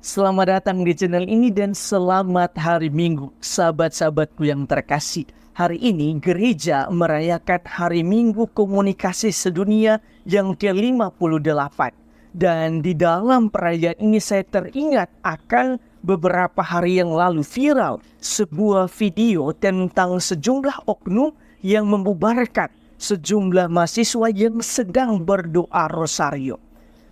Selamat datang di channel ini dan selamat hari Minggu, sahabat-sahabatku yang terkasih. Hari ini gereja merayakan Hari Minggu Komunikasi Sedunia yang ke-58. Dan di dalam perayaan ini saya teringat akan beberapa hari yang lalu viral sebuah video tentang sejumlah oknum yang membubarkan sejumlah mahasiswa yang sedang berdoa rosario.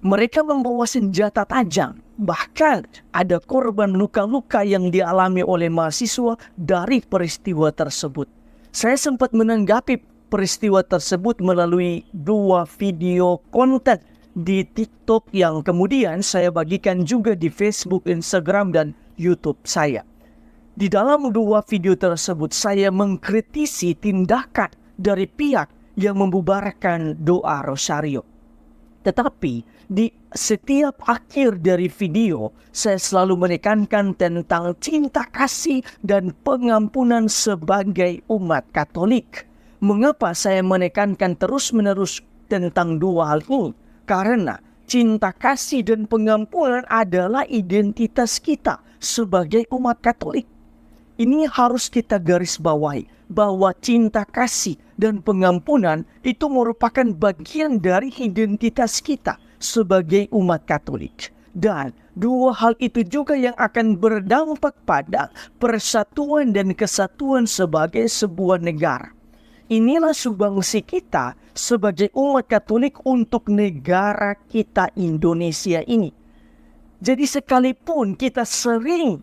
Mereka membawa senjata tajam. Bahkan ada korban luka-luka yang dialami oleh mahasiswa dari peristiwa tersebut. Saya sempat menanggapi peristiwa tersebut melalui dua video konten di TikTok yang kemudian saya bagikan juga di Facebook, Instagram, dan YouTube saya. Di dalam dua video tersebut saya mengkritisi tindakan dari pihak yang membubarkan doa rosario. Tetapi di setiap akhir dari video, saya selalu menekankan tentang cinta kasih dan pengampunan sebagai umat Katolik. Mengapa saya menekankan terus-menerus tentang dua hal ini? Karena cinta kasih dan pengampunan adalah identitas kita sebagai umat Katolik. Ini harus kita garis bawahi bahwa cinta kasih dan pengampunan itu merupakan bagian dari identitas kita sebagai umat Katolik. Dan dua hal itu juga yang akan berdampak pada persatuan dan kesatuan sebagai sebuah negara. Inilah sumbangsi kita sebagai umat Katolik untuk negara kita Indonesia ini. Jadi sekalipun kita sering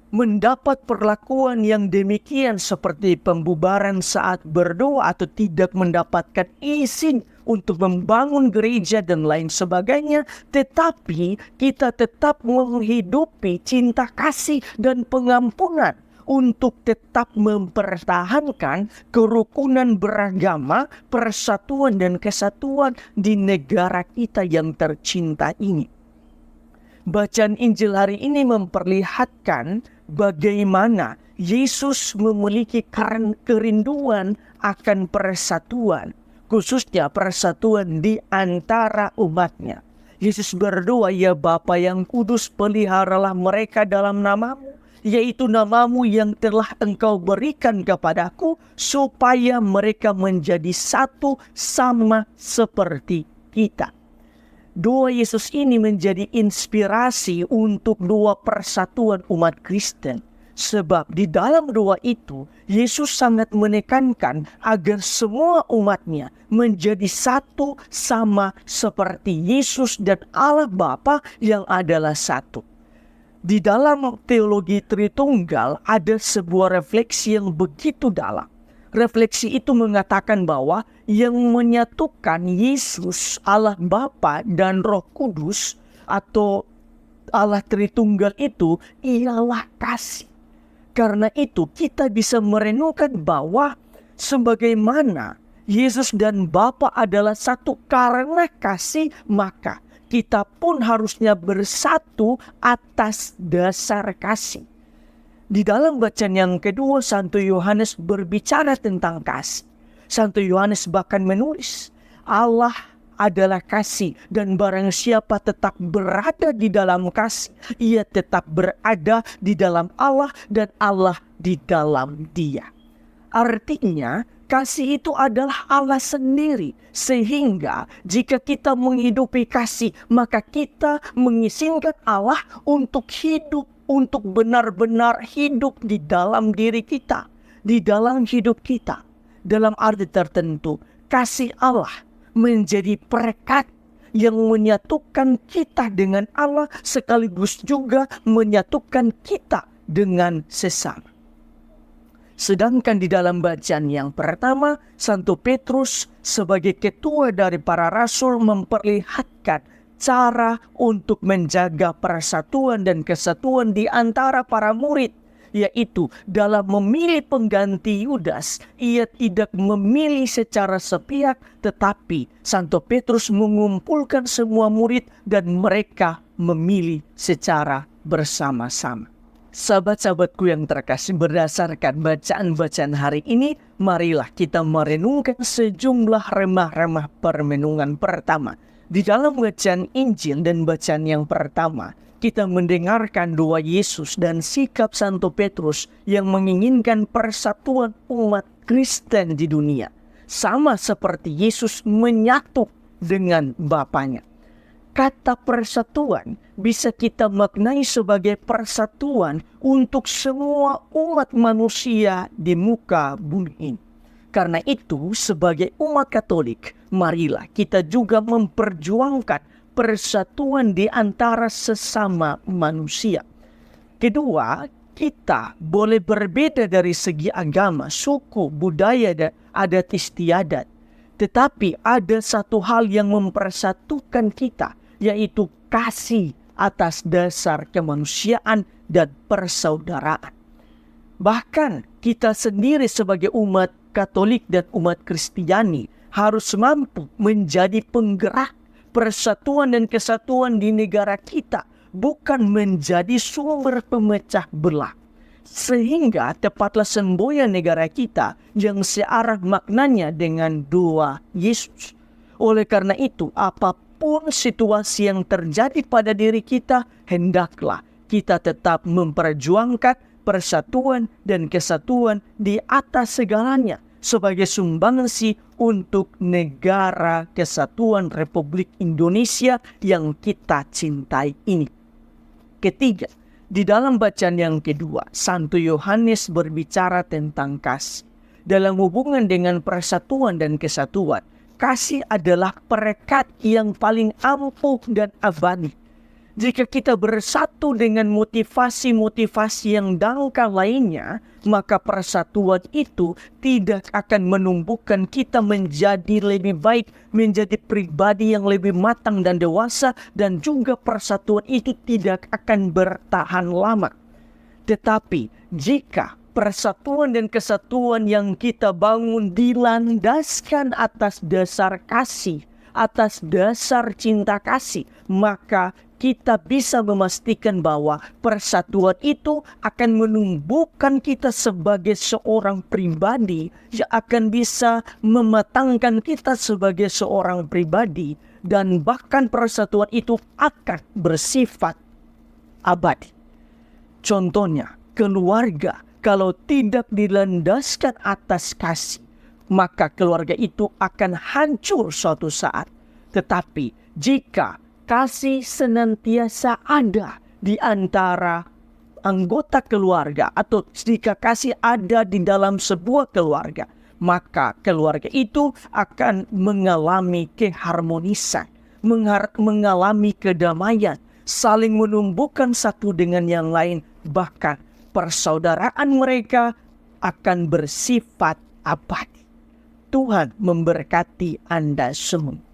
mendapat perlakuan yang demikian seperti pembubaran saat berdoa atau tidak mendapatkan izin untuk membangun gereja dan lain sebagainya, tetapi kita tetap menghidupi cinta kasih dan pengampunan untuk tetap mempertahankan kerukunan beragama, persatuan dan kesatuan di negara kita yang tercinta ini. Bacaan Injil hari ini memperlihatkan bagaimana Yesus memiliki kerinduan akan persatuan, khususnya persatuan di antara umatnya. Yesus berdoa, "Ya Bapa yang kudus, peliharalah mereka dalam namamu, yaitu namamu yang telah Engkau berikan kepadaku, supaya mereka menjadi satu sama seperti kita." Doa Yesus ini menjadi inspirasi untuk doa persatuan umat Kristen. Sebab di dalam doa itu, Yesus sangat menekankan agar semua umatnya menjadi satu sama seperti Yesus dan Allah Bapa yang adalah satu. Di dalam teologi Tritunggal ada sebuah refleksi yang begitu dalam. Refleksi itu mengatakan bahwa yang menyatukan Yesus, Allah Bapa dan Roh Kudus atau Allah Tritunggal itu ialah kasih. Karena itu kita bisa merenungkan bahwa sebagaimana Yesus dan Bapa adalah satu karena kasih, maka kita pun harusnya bersatu atas dasar kasih. Di dalam bacaan yang kedua, Santo Yohanes berbicara tentang kasih. Santo Yohanes bahkan menulis, Allah adalah kasih dan barang siapa tetap berada di dalam kasih, ia tetap berada di dalam Allah dan Allah di dalam dia. Artinya, kasih itu adalah Allah sendiri. Sehingga jika kita menghidupi kasih, maka kita mengizinkan Allah untuk hidup, untuk benar-benar hidup di dalam diri kita, di dalam hidup kita. Dalam arti tertentu, kasih Allah menjadi perekat yang menyatukan kita dengan Allah sekaligus juga menyatukan kita dengan sesama. Sedangkan di dalam bacaan yang pertama, Santo Petrus sebagai ketua dari para rasul memperlihatkan cara untuk menjaga persatuan dan kesatuan di antara para murid, yaitu dalam memilih pengganti Yudas, ia tidak memilih secara sepihak, tetapi Santo Petrus mengumpulkan semua murid dan mereka memilih secara bersama-sama. Sahabat-sahabatku yang terkasih, berdasarkan bacaan-bacaan hari ini, marilah kita merenungkan sejumlah remah-remah permenungan pertama. Di dalam bacaan Injil dan bacaan yang pertama, kita mendengarkan doa Yesus dan sikap Santo Petrus yang menginginkan persatuan umat Kristen di dunia, sama seperti Yesus menyatu dengan Bapanya. Kata persatuan bisa kita maknai sebagai persatuan untuk semua umat manusia di muka bumi ini. Karena itu, sebagai umat Katolik, marilah kita juga memperjuangkan persatuan di antara sesama manusia. Kedua, kita boleh berbeda dari segi agama, suku, budaya, dan adat istiadat. Tetapi ada satu hal yang mempersatukan kita, yaitu kasih atas dasar kemanusiaan dan persaudaraan. Bahkan kita sendiri sebagai umat Katolik dan umat Kristiani harus mampu menjadi penggerak persatuan dan kesatuan di negara kita, bukan menjadi sumber pemecah belah. Sehingga tepatlah semboyan negara kita yang searah maknanya dengan doa Yesus. Oleh karena itu, apapun situasi yang terjadi pada diri kita, hendaklah kita tetap memperjuangkan persatuan dan kesatuan di atas segalanya sebagai sumbangsi untuk negara kesatuan Republik Indonesia yang kita cintai ini. Ketiga, di dalam bacaan yang kedua, Santo Yohanes berbicara tentang kasih. Dalam hubungan dengan persatuan dan kesatuan, kasih adalah perekat yang paling ampuh dan abadi. Jika kita bersatu dengan motivasi-motivasi yang dangkal lainnya, maka persatuan itu tidak akan menumbuhkan kita menjadi lebih baik, menjadi pribadi yang lebih matang dan dewasa, dan juga persatuan itu tidak akan bertahan lama. Tetapi jika persatuan dan kesatuan yang kita bangun dilandaskan atas dasar kasih, atas dasar cinta kasih, maka kita bisa memastikan bahwa persatuan itu akan menumbuhkan kita sebagai seorang pribadi yang akan bisa mematangkan kita sebagai seorang pribadi, dan bahkan persatuan itu akan bersifat abadi. Contohnya, keluarga kalau tidak dilandaskan atas kasih, maka keluarga itu akan hancur suatu saat. Tetapi jika kasih senantiasa ada di antara anggota keluarga, atau jika kasih ada di dalam sebuah keluarga, maka keluarga itu akan mengalami keharmonisan, mengalami kedamaian, saling menumbuhkan satu dengan yang lain, bahkan persaudaraan mereka akan bersifat abadi. Tuhan memberkati Anda semua.